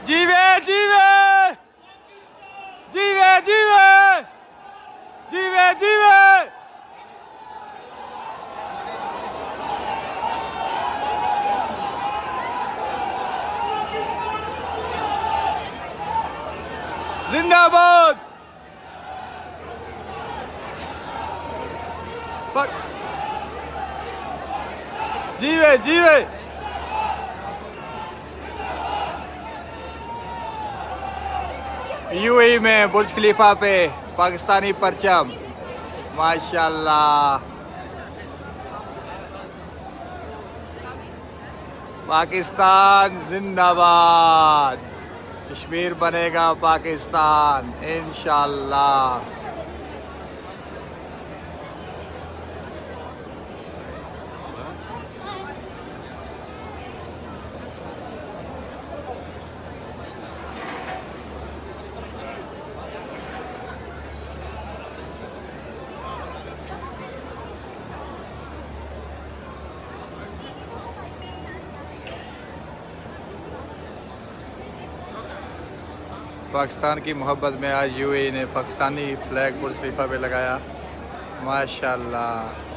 जीवे जीवे जीवे जीवे जीवे जीवे जिंदाबाद। जीवे जीवे यूएई में बुर्ज खलीफा पे पाकिस्तानी परचम, माशाल्लाह। पाकिस्तान जिंदाबाद। कश्मीर बनेगा पाकिस्तान इंशाल्लाह। पाकिस्तान की मोहब्बत में आज यूएई ने पाकिस्तानी फ्लैग बुर्ज खलीफा पे लगाया, माशाल्लाह।